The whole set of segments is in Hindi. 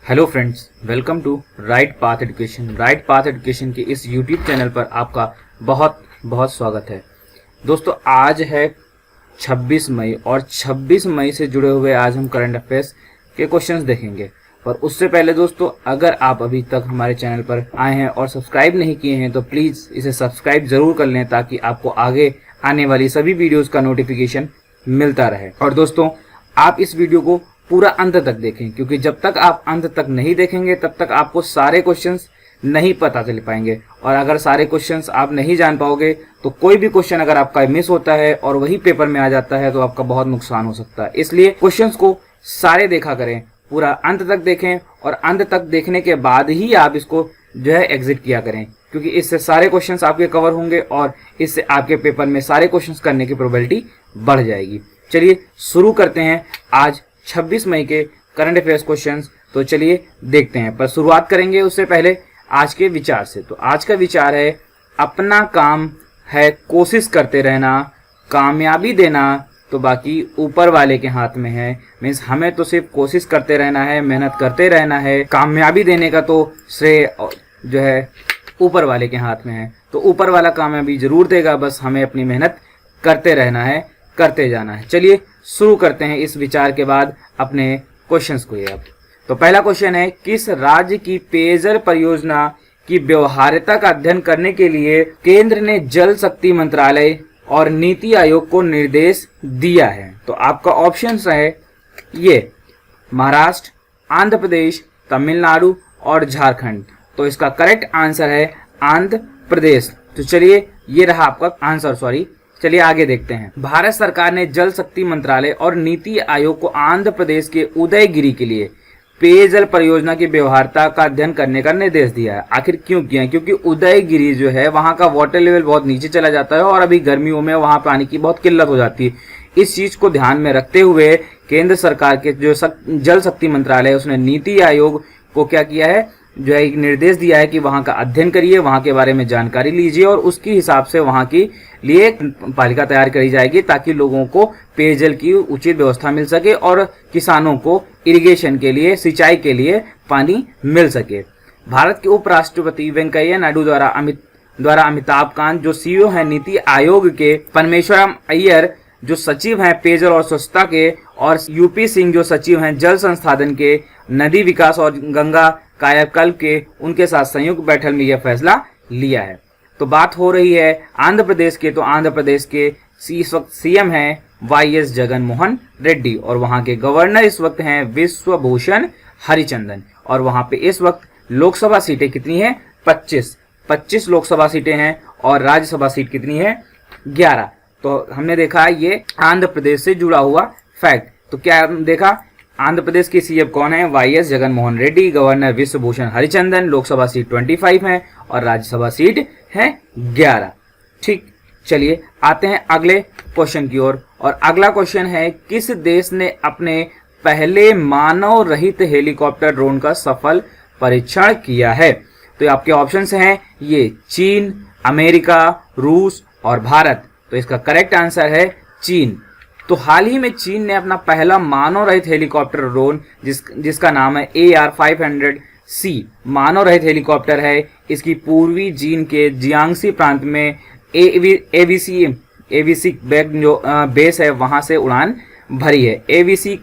Hello friends, welcome to Right Path Education. Right Path Education के इस यूट्यूब चैनल पर आपका बहुत बहुत स्वागत है। दोस्तों, आज है 26 मई और 26 मई से जुड़े हुए आज हम करंट अफेयर्स के क्वेश्चंस देखेंगे। पर उससे पहले दोस्तों, अगर आप अभी तक हमारे चैनल पर आए हैं और सब्सक्राइब नहीं किए हैं तो प्लीज़ इसे सब्सक्राइब ज़रूर कर लें ताकि आपको आगे आने वाली सभी वीडियोज़ का नोटिफिकेशन मिलता रहे। और दोस्तों, आप इस वीडियो को पूरा अंत तक देखें, क्योंकि जब तक आप अंत तक नहीं देखेंगे तब तक आपको सारे क्वेश्चंस नहीं पता चल पाएंगे। और अगर सारे क्वेश्चंस आप नहीं जान पाओगे तो कोई भी क्वेश्चन अगर आपका मिस होता है और वही पेपर में आ जाता है तो आपका बहुत नुकसान हो सकता है। इसलिए क्वेश्चंस को सारे देखा करें, पूरा अंत तक देखें और अंत तक देखने के बाद ही आप इसको जो है एग्जिट किया करें, क्योंकि इससे सारे क्वेश्चंस आपके कवर होंगे और इससे आपके पेपर में सारे क्वेश्चंस करने की प्रोबेबिलिटी बढ़ जाएगी। चलिए शुरू करते हैं आज 26 मई के करंट अफेयर्स क्वेश्चंस। तो चलिए देखते हैं, पर शुरुआत करेंगे उससे पहले आज के विचार से। तो आज का विचार है, अपना काम है कोशिश करते रहना, कामयाबी देना तो बाकी ऊपर वाले के हाथ में है। मीन्स हमें तो सिर्फ कोशिश करते रहना है, मेहनत करते रहना है, कामयाबी देने का तो श्रेय जो है ऊपर वाले के हाथ में है। तो ऊपर वाला कामयाबी जरूर देगा, बस हमें अपनी मेहनत करते रहना है, करते जाना है। चलिए शुरू करते हैं इस विचार के बाद अपने क्वेश्चंस को। ये अब तो पहला क्वेश्चन है, किस राज्य की पेयजल परियोजना की व्यवहार्यता का अध्ययन करने के लिए केंद्र ने जल शक्ति मंत्रालय और नीति आयोग को निर्देश दिया है? तो आपका ऑप्शंस है ये महाराष्ट्र, आंध्र प्रदेश, तमिलनाडु और झारखंड। तो इसका करेक्ट आंसर है आंध्र प्रदेश। तो चलिए ये रहा आपका आंसर, चलिए आगे देखते हैं। भारत सरकार ने जल शक्ति मंत्रालय और नीति आयोग को आंध्र प्रदेश के उदयगिरी के लिए पेयजल परियोजना की व्यवहार्यता का अध्ययन करने का निर्देश दिया है। आखिर क्यों किया है? क्योंकि उदयगिरी जो है वहां का वाटर लेवल बहुत नीचे चला जाता है और अभी गर्मियों में वहां पानी की बहुत किल्लत हो जाती है। इस चीज को ध्यान में रखते हुए केंद्र सरकार के जो जल शक्ति मंत्रालय है उसने नीति आयोग को क्या किया है, जो है एक निर्देश दिया है कि वहां का अध्ययन करिए, वहां के बारे में जानकारी लीजिए और उसके हिसाब से वहां की लिए एक पालिका तैयार करी जाएगी ताकि लोगों को पेयजल की उचित व्यवस्था मिल सके और किसानों को इरिगेशन के लिए, सिंचाई के लिए पानी मिल सके। भारत के उपराष्ट्रपति वेंकैया नायडू द्वारा अमिताभ कांत जो सीईओ हैं नीति आयोग के, परमेश्वरम अय्यर जो सचिव हैं पेयजल और स्वच्छता के, और यूपी सिंह जो सचिव हैं जल संसाधन के, नदी विकास और गंगा कायाकल्प के, उनके साथ संयुक्त बैठक में यह फैसला लिया है। तो बात हो रही है आंध्र प्रदेश के, तो आंध्र प्रदेश के इस वक्त सीएम हैं वाईएस जगन मोहन रेड्डी और वहां के गवर्नर इस वक्त हैं विश्वभूषण हरिचंदन। और वहां पे इस वक्त लोकसभा सीटें कितनी हैं? 25 लोकसभा सीटें हैं और राज्यसभा सीट कितनी है? 11। तो हमने देखा ये आंध्र प्रदेश से जुड़ा हुआ फैक्ट। तो क्या देखा, आंध्र प्रदेश के सीएम कौन है? YS Jagan Mohan Reddy, governor Vishwabhushan Harichandan, Lok Sabha seat 25 है और राज्यसभा सीट है 11। ठीक, चलिए आते हैं अगले क्वेश्चन की ओर। और अगला क्वेश्चन है, किस देश ने अपने पहले मानव रहित हेलीकॉप्टर ड्रोन का सफल परीक्षण किया है? तो आपके ऑप्शंस हैं ये चीन, अमेरिका, रूस और भारत। तो इसका करेक्ट आंसर है चीन। तो हाल ही में चीन ने अपना पहला मानव रहित हेलीकॉप्टर ड्रोन जिसका नाम है AR-500C मानव रहित हेलीकॉप्टर है। इसकी पूर्वी चीन के जियांगसी प्रांत में एवीसी जो बेस है वहां से उड़ान भरी है। एवीसी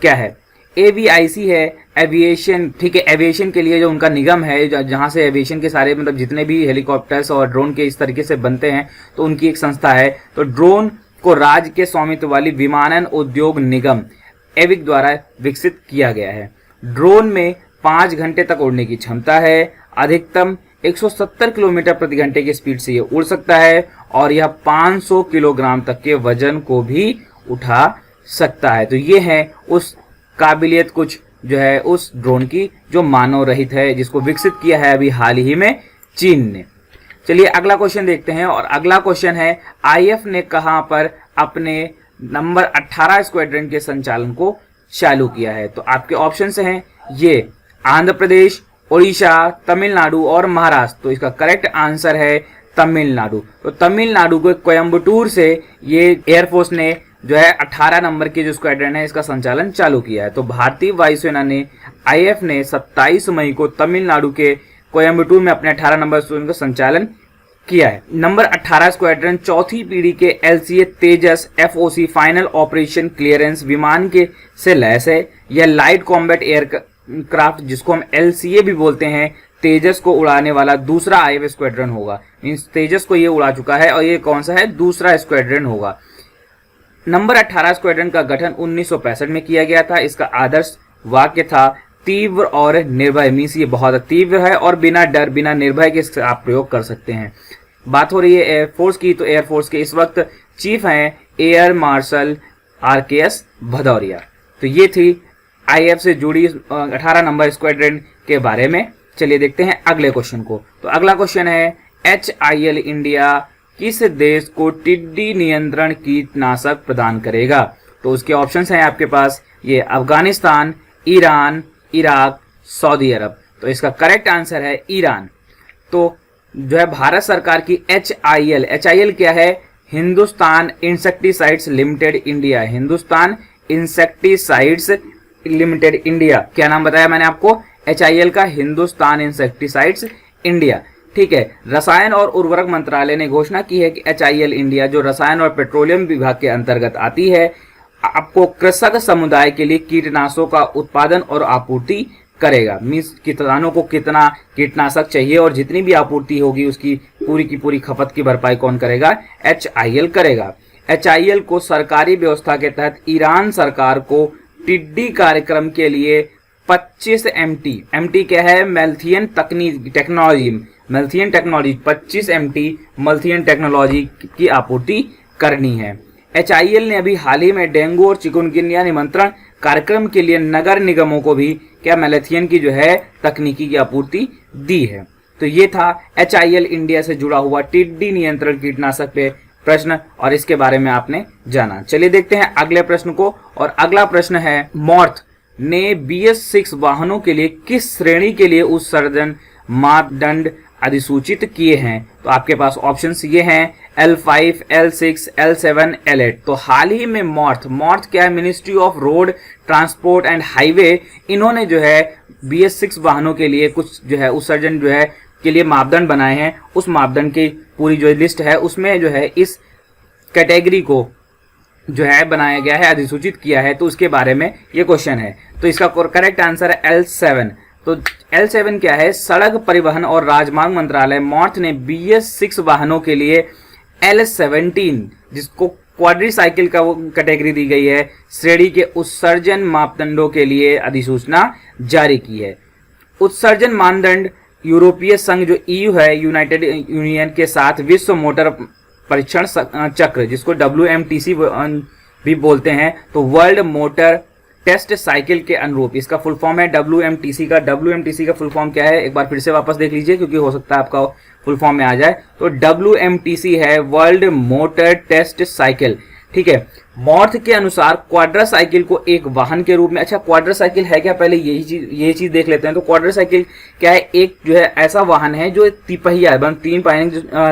क्या है? AVIC है एविएशन, ठीक है, एविएशन के लिए जो उनका निगम है जहां से एविएशन के सारे मतलब जितने भी हेलीकॉप्टर्स और ड्रोन के इस तरीके से बनते हैं तो उनकी एक संस्था है। तो ड्रोन को राज्य के स्वामित्व वाली विमानन उद्योग निगम एविक द्वारा विकसित किया गया है। ड्रोन में 5 घंटे तक उड़ने की क्षमता है। अधिकतम 170 किलोमीटर प्रति घंटे की स्पीड से ये उड़ सकता है और यह 500 किलोग्राम तक के वजन को भी उठा सकता है। तो ये है उस काबिलियत कुछ जो है उस ड्रोन की जो मानव रहित है, जिसको विकसित किया है अभी हाल ही में चीन ने। चलिए अगला क्वेश्चन देखते हैं। और अगला क्वेश्चन है, आईएफ ने कहां पर अपने नंबर 18 स्क्वाड्रन के संचालन को चालू किया है? तो आपके ऑप्शंस हैं ये आंध्र प्रदेश, उड़ीसा, तमिलनाडु और महाराष्ट्र। तो इसका करेक्ट आंसर है तमिलनाडु। तो तमिलनाडु को कोयम्बटूर से ये एयरफोर्स ने जो है 18 नंबर की जो स्क्वाड्रन है इसका संचालन चालू किया है। तो भारतीय वायुसेना ने आईएफ ने 27 मई को तमिलनाडु के कोयम्बटूर में अपने 18 नंबर स्क्वाड्रन का संचालन किया है। नंबर 18 स्क्वाड्रन चौथी पीढ़ी के एलसीए तेजस एफओसी फाइनल ऑपरेशन क्लियरेंस विमान के से लैस है। यह लाइट कॉम्बैट एयरक्राफ्ट जिसको हम एलसीए भी बोलते हैं, तेजस को उड़ाने वाला दूसरा आईएफ स्क्वाड्रन होगा। मींस तेजस को ये उड़ा चुका है और ये कौन सा है, दूसरा स्क्वाड्रन होगा। नंबर 18 स्क्वाड्रन का गठन 1965 में किया गया था। इसका आदर्श वाक्य था तीव्र और निर्भय। मींस ये बहुत तीव्र है और बिना डर बिना निर्भय के आप प्रयोग कर सकते हैं। बात हो रही है एयरफोर्स की, तो एयरफोर्स के इस वक्त चीफ हैं एयर मार्शल आरकेएस भदौरिया। तो ये थी आईएफ से जुड़ी 18 नंबर स्क्वाड्रन के बारे में। चलिए देखते हैं अगले क्वेश्चन को। तो अगला क्वेश्चन है HIL इंडिया किस देश को टिड्डी नियंत्रण कीटनाशक प्रदान करेगा? तो उसके ऑप्शंस हैं आपके पास, ये अफगानिस्तान, ईरान, इराक, सऊदी अरब। तो इसका करेक्ट आंसर है ईरान। तो जो है भारत सरकार की HIL क्या है? Hindustan insecticides limited India. Hindustan insecticides limited India, क्या नाम बताया मैंने आपको? HIL का हिंदुस्तान इंसेक्टिसाइड्स इंडिया। ठीक है। रसायन और उर्वरक मंत्रालय ने घोषणा की है कि HIL इंडिया जो रसायन और पेट्रोलियम विभाग के अंतर्गत आती है, आपको कृषक समुदाय के लिए कीटनाशकों का उत्पादन और आपूर्ति करेगा। मींस किसानों को कितना कीटनाशक चाहिए और जितनी भी आपूर्ति होगी उसकी पूरी की पूरी खपत की भरपाई कौन करेगा? HIL करेगा। HIL को सरकारी व्यवस्था के तहत ईरान सरकार को टिड्डी कार्यक्रम के लिए 25 MT क्या है? मेल्थियन टेक्नोलॉजी 25 MT मेल्थियन टेक्नोलॉजी की आपूर्ति करनी है। HIL ने अभी हाल ही में डेंगू और चिकुनगुनिया नियंत्रण कार्यक्रम के लिए नगर निगमों को भी क्या मेलेथियन की जो है तकनीकी की आपूर्ति दी है। तो ये था HIL इंडिया से जुड़ा हुआ टिड्डी नियंत्रण कीटनाशक पे प्रश्न और इसके बारे में आपने जाना। चलिए देखते हैं अगले प्रश्न को। और अगला प्रश्न है मॉर्थ ने BS6 वाहनों के लिए किस श्रेणी के लिए उत्सर्जन मापदंड अधिसूचित किए हैं? तो आपके पास ऑप्शंस ये हैं L5, L6, L7, L8। तो हाल ही में मॉर्थ क्या है? Ministry of road transport and highway, इन्होंने जो है BS6 वाहनों के लिए कुछ जो है उत्सर्जन जो है के लिए मापदंड बनाए हैं। उस मापदंड की पूरी जो लिस्ट है उसमें जो है इस कैटेगरी को जो है बनाया गया है, अधिसूचित किया है। तो उसके बारे में ये क्वेश्चन है। तो इसका करेक्ट आंसर है L7। तो L7 क्या है? सड़क परिवहन और राजमार्ग मंत्रालय मॉर्थ ने BS6 वाहनों के लिए L17 जिसको क्वाड्रीसाइकिल का वो कैटेगरी दी गई है, श्रेणी के उत्सर्जन मापदंडों के लिए अधिसूचना जारी की है। उत्सर्जन मानदंड यूरोपीय संघ जो EU है, यूनाइटेड यूनियन के साथ विश्व मोटर परीक्षण चक्र जिसको WMTC भी बोलते हैं, तो वर्ल्ड मोटर टेस्ट साइकिल के अनुरूप, इसका फुल फॉर्म है WMTC का। WMTC का फुल फॉर्म क्या है? एक बार फिर से वापस देख लीजिए क्योंकि हो सकता है आपका फुल फॉर्म में आ जाए। तो WMTC है वर्ल्ड मोटर टेस्ट साइकिल। ठीक है। मॉर्थ के अनुसार क्वाड्रासाइकिल को एक वाहन के रूप में, अच्छा क्वाड्रासाइकिल है क्या? पहले यही चीज देख लेते हैं। तो क्वाड्रासाइकिल क्या है? एक जो है ऐसा वाहन है जो तिपहिया है,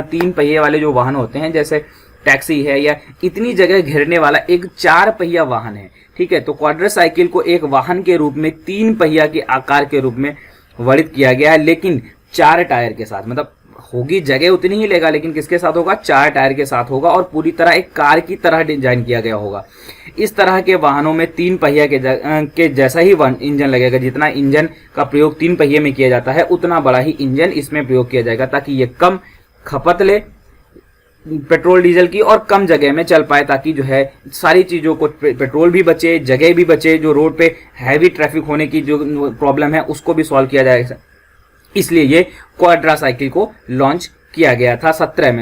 तीन पहिए वाले जो वाहन होते हैं जैसे टैक्सी है या इतनी जगह घेरने वाला एक 4 पहिया वाहन है। ठीक है। तो क्वाड्रासाइकिल को एक वाहन के रूप में 3 पहिया के आकार के रूप में वर्णित किया गया है, लेकिन 4 टायर के साथ। मतलब होगी जगह उतनी ही लेगा, लेकिन किसके साथ होगा? 4 टायर के साथ होगा और पूरी तरह एक कार की तरह डिजाइन किया गया होगा। इस तरह के वाहनों में 3 पहिया के जैसा ही इंजन लगेगा। जितना इंजन का प्रयोग 3 पहिए में किया जाता है उतना बड़ा ही इंजन इसमें प्रयोग किया जाएगा, ताकि ये कम खपत ले पेट्रोल डीजल की और कम जगह में चल पाए, ताकि जो है सारी चीजों को पेट्रोल भी बचे, जगह भी बचे, जो रोड पे हैवी ट्रैफिक होने की जो प्रॉब्लम है उसको भी सॉल्व किया जाएगा। इसलिए ये क्वाड्रासाइकिल को लॉन्च किया गया था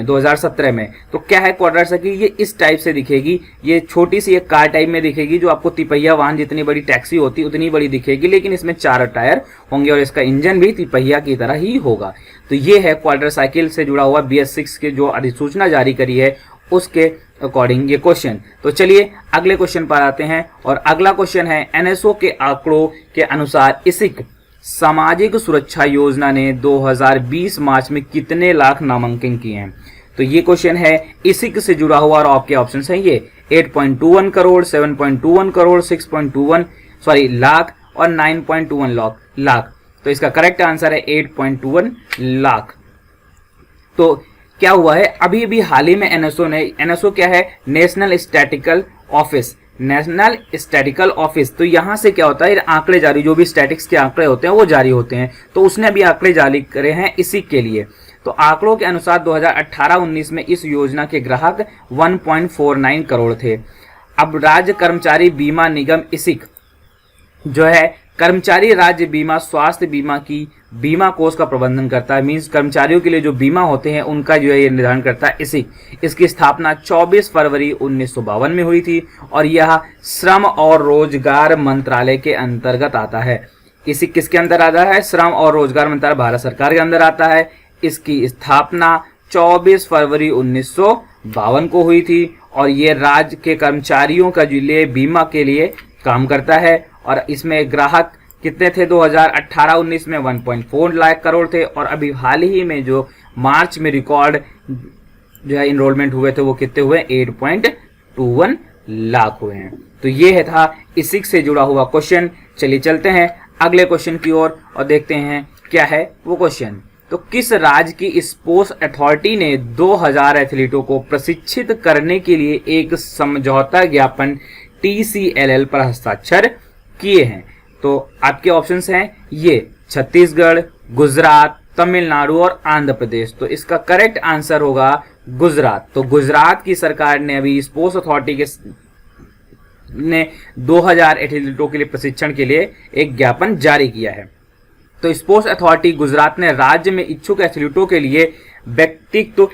2017 में। तो क्या है क्वाड्रासाइकिल? ये इस टाइप से दिखेगी। ये छोटी सी एक कार टाइप में दिखेगी जो आपको तिपहिया वाहन जितनी बड़ी टैक्सी होती है उतनी बड़ी दिखेगी, लेकिन इसमें 4 टायर होंगे और इसका इंजन भी तिपहिया की तरह ही होगा। तो ये है क्वाड्रासाइकिल से जुड़ा हुआ BS6 के जो अधिसूचना जारी करी है उसके अकॉर्डिंग ये क्वेश्चन। तो चलिए अगले क्वेश्चन पर आते हैं। और अगला क्वेश्चन है NSO के आंकड़ों के अनुसार इसिक सामाजिक सुरक्षा योजना ने 2020 मार्च में कितने लाख नामांकन किए हैं? तो ये क्वेश्चन है इसिक से जुड़ा हुआ और आपके ऑप्शन है ये 8.21 करोड़, 7.21 करोड़, 6.21 लाख और 9.21 लाख। तो इसका करेक्ट आंसर है 8.21 लाख। तो क्या हुआ है, अभी भी हाल ही में एनएसओ क्या है, national statistical office, national statistical office. तो यहां से क्या होता है, आंकड़े जारी, जो भी स्टैटिक्स के आंकड़े होते हैं वो जारी होते हैं, तो उसने अभी आंकड़े जारी करे हैं इसी के लिए। तो आंकड़ों के अनुसार 2018-19 में इस योजना के ग्राहक 1.49 करोड़ थे। अब राज्य कर्मचारी बीमा निगम इसिक जो है कर्मचारी राज्य बीमा स्वास्थ्य बीमा की बीमा कोष का प्रबंधन करता है, मींस कर्मचारियों के लिए जो बीमा होते हैं उनका जो है ये निर्धारण करता है इसिक। इसकी स्थापना 24 फरवरी 1952 में हुई थी और यह श्रम और रोजगार मंत्रालय के अंतर्गत आता है। इसिक किसके अंदर आता है, श्रम और रोजगार मंत्रालय भारत सरकार के अंदर आता है। इसकी स्थापना 24 फरवरी 1952 को हुई थी और ये राज्य के कर्मचारियों का जो लिए बीमा के लिए काम करता है। और इसमें ग्राहक कितने थे, 2018-19 में 1.4 लाख करोड़ थे और अभी हाल ही में जो मार्च में रिकॉर्ड जो है इनरोलमेंट हुए थे वो कितने हुए, 8.21 लाख हुए हैं। तो ये था इसिक से जुड़ा हुआ क्वेश्चन। चलिए चलते हैं अगले क्वेश्चन की ओर और देखते हैं क्या है वो क्वेश्चन। तो किस राज्य की स्पोर्ट्स अथॉरिटी ने 2000 एथलीटों को प्रशिक्षित करने के लिए एक समझौता ज्ञापन TCLL पर हस्ताक्षर किए हैं? तो आपके ऑप्शंस हैं ये छत्तीसगढ़, गुजरात, तमिलनाडु और आंध्र प्रदेश। तो इसका करेक्ट आंसर होगा गुजरात। तो गुजरात की सरकार ने अभी स्पोर्ट्स अथॉरिटी ने 2000 एथलीटों के लिए प्रशिक्षण के लिए एक ज्ञापन जारी किया है। तो स्पोर्ट्स अथॉरिटी गुजरात ने राज्य में इच्छुक एथलीटों के लिए व्यक्तित्व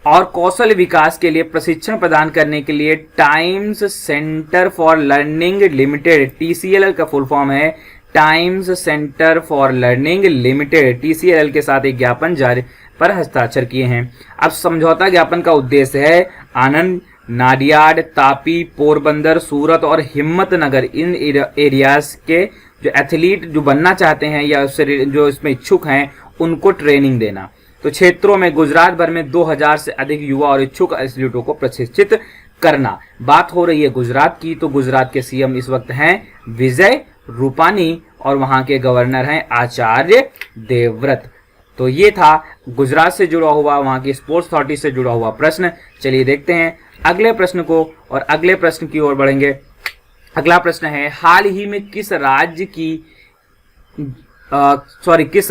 और कौशल विकास के लिए प्रशिक्षण प्रदान करने के लिए times centre for learning limited, TCLL का फुल फॉर्म है times centre for learning limited, TCLL के साथ एक ज्ञापन जारी पर हस्ताक्षर किए हैं। अब समझौता ज्ञापन का उद्देश्य है आनंद, नाडियाड, तापी, पोरबंदर, सूरत और हिम्मतनगर इन एरियाज के जो एथलीट जो बनना चाहते हैं या उससे जो इसमें इच्छुक हैं उनको ट्रेनिंग देना। तो क्षेत्रों में गुजरात भर में 2000 से अधिक युवा और इच्छुक एथलीटों को प्रशिक्षित करना। बात हो रही है गुजरात की, तो गुजरात के सीएम इस वक्त हैं विजय रूपानी और वहां के गवर्नर हैं आचार्य देवव्रत। तो ये था गुजरात से जुड़ा हुआ, वहां की स्पोर्ट्स अथॉरिटी से जुड़ा हुआ प्रश्न। चलिए देखते हैं अगले प्रश्न को और अगले प्रश्न की ओर बढ़ेंगे। अगला प्रश्न है, हाल ही में किस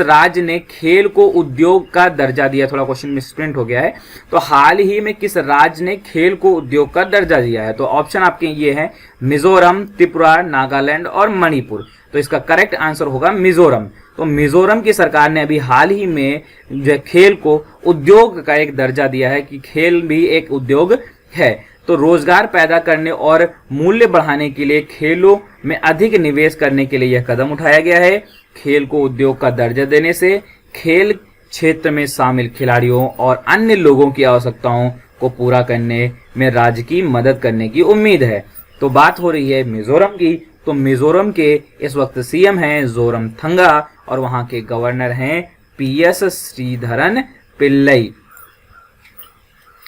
राज्य ने खेल को उद्योग का दर्जा दिया? थोड़ा क्वेश्चन मिसप्रिंट हो गया है। तो हाल ही में किस राज्य ने खेल को उद्योग का दर्जा दिया है? तो ऑप्शन आपके ये हैं मिजोरम, त्रिपुरा, नागालैंड और मणिपुर। तो इसका करेक्ट आंसर होगा मिजोरम। तो मिजोरम की सरकार ने अभी हाल ही में जो खेल को उद्योग का एक दर्जा दिया है कि खेल भी एक उद्योग है। तो रोजगार पैदा करने और मूल्य बढ़ाने के लिए खेलों में अधिक निवेश करने के लिए यह कदम उठाया गया है। खेल को उद्योग का दर्जा देने से खेल क्षेत्र में शामिल खिलाड़ियों और अन्य लोगों की आवश्यकताओं को पूरा करने में राज्य की मदद करने की उम्मीद है। तो बात हो रही है मिजोरम की। तो मिजोरम के इस वक्त सीएम हैं जोरमथंगा और वहां के गवर्नर हैं PS श्रीधरन पिल्लई।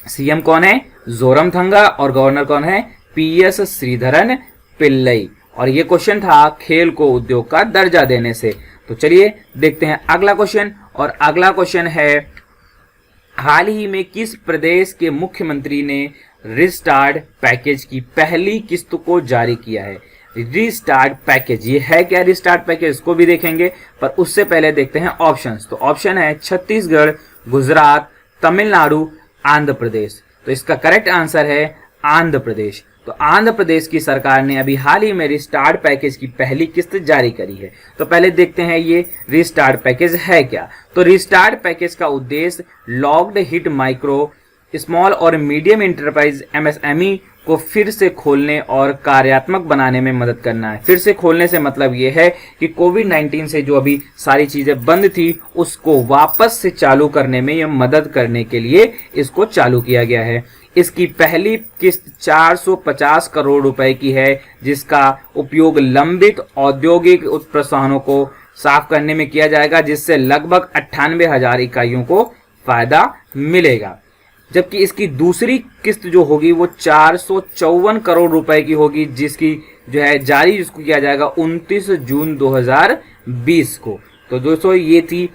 सीएम कौन है? जोरमथंगा और गवर्नर कौन है? PS श्रीधरन पिल्लई। और ये क्वेश्चन था खेल को उद्योग का दर्जा देने से। तो चलिए देखते हैं अगला क्वेश्चन। और अगला क्वेश्चन है, हाल ही में किस प्रदेश के मुख्यमंत्री ने रिस्टार्ट पैकेज की पहली किस्त को जारी किया है? रिस्टार्ट पैकेज ये है क्या? रिस्टार्ट पैकेज इसको भी देखेंगे, पर उससे पहले देखते हैं ऑप्शंस। तो ऑप्शन है छत्तीसगढ़, गुजरात, तमिलनाडु, आंध्र प्रदेश। तो इसका करेक्ट आंसर है आंध्र प्रदेश। तो आंध्र प्रदेश की सरकार ने अभी हाल ही में रिस्टार्ट पैकेज की पहली किस्त जारी करी है। तो पहले देखते हैं ये रिस्टार्ट पैकेज है क्या। तो रिस्टार्ट पैकेज का उद्देश्य लॉक्ड हिट माइक्रो, स्मॉल और मीडियम इंटरप्राइज MSME को फिर से खोलने और कार्यात्मक बनाने में मदद करना है। फिर से खोलने से मतलब ये है कि कोविड-19 से जो अभी सारी चीजें बंद थी उसको वापस से चालू करने में यह मदद करने के लिए इसको चालू किया गया है। इसकी पहली किस्त 450 करोड़ रुपए की है, जिसका उपयोग लंबित औद्योगिक उत्प्रसारणों को साफ करने में किया जाएगा, जिससे लगभग 98,000 इकाइयों को फायदा मिलेगा। जबकि इसकी दूसरी किस्त जो होगी वो 454 करोड़ रुपए की होगी, जिसकी जो है जारी जिसको किया जाएगा 29 जून 2020 को। तो दोस्तों ये थी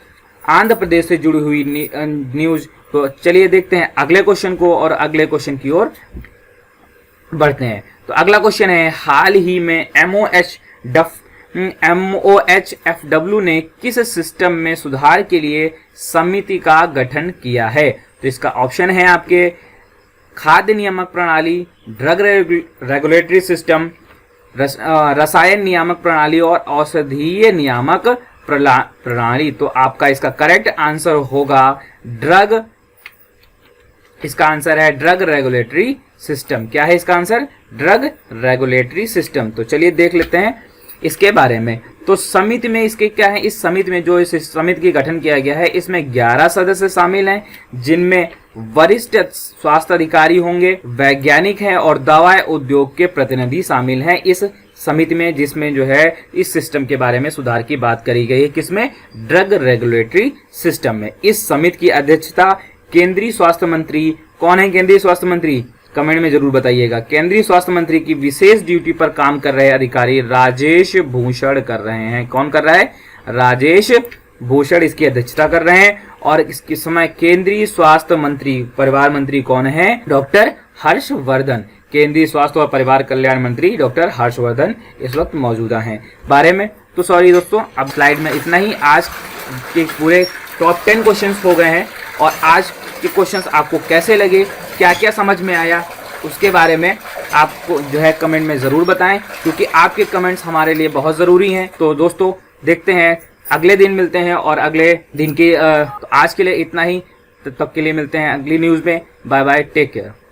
आंध्र प्रदेश से जुड़ी हुई न्यूज। तो चलिए देखते हैं अगले क्वेश्चन को और अगले क्वेश्चन की ओर बढ़ते हैं। तो अगला क्वेश्चन है, हाल ही में MOHFW ने किस सिस्टम में सुधार के लिए समिति का गठन किया है? तो इसका ऑप्शन है आपके खाद्य नियामक प्रणाली, ड्रग रेगुलेटरी सिस्टम, रसायन नियामक प्रणाली और औषधीय नियामक प्रणाली। तो आपका इसका करेक्ट आंसर होगा ड्रग, इसका आंसर है ड्रग रेगुलेटरी सिस्टम। क्या है इसका आंसर? Drug regulatory system. तो चलिए देख लेते हैं इसके बारे में। तो समिति में इसके क्या है, इस समिति में जो इस समिति की गठन किया गया है इसमें 11 सदस्य शामिल हैं, जिनमें वरिष्ठ स्वास्थ्य अधिकारी होंगे, वैज्ञानिक हैं और दवा उद्योग के प्रतिनिधि शामिल हैं इस समिति में, जिसमें जो है इस सिस्टम के बारे में सुधार की बात करी गई है। किसमें? ड्रग रेगुलेटरी सिस्टम में। इस समिति की अध्यक्षता केंद्रीय स्वास्थ्य मंत्री, कौन है केंद्रीय स्वास्थ्य मंत्री? कमेंट में जरूर बताइएगा। केंद्रीय स्वास्थ्य मंत्री की विशेष ड्यूटी पर काम कर रहे अधिकारी राजेश भूषण कर रहे हैं। कौन कर रहा है? राजेश भूषण इसकी अध्यक्षता कर रहे हैं। और इसके समय केंद्रीय स्वास्थ्य मंत्री, परिवार मंत्री कौन है? डॉक्टर हर्षवर्धन। केंद्रीय स्वास्थ्य और परिवार कल्याण मंत्री डॉक्टर हर्षवर्धन इस वक्त मौजूदा हैं बारे में। तो सॉरी दोस्तों, अब स्लाइड में इतना ही। आज के पूरे टॉप 10 क्वेश्चंस हो गए हैं और आज के क्वेश्चंस आपको कैसे लगे, क्या क्या समझ में आया, उसके बारे में आपको जो है कमेंट में ज़रूर बताएं, क्योंकि आपके कमेंट्स हमारे लिए बहुत ज़रूरी हैं। तो दोस्तों देखते हैं, अगले दिन मिलते हैं और अगले दिन की आज के लिए इतना ही। तब तक के लिए मिलते हैं अगली न्यूज़ में। Bye bye, take care.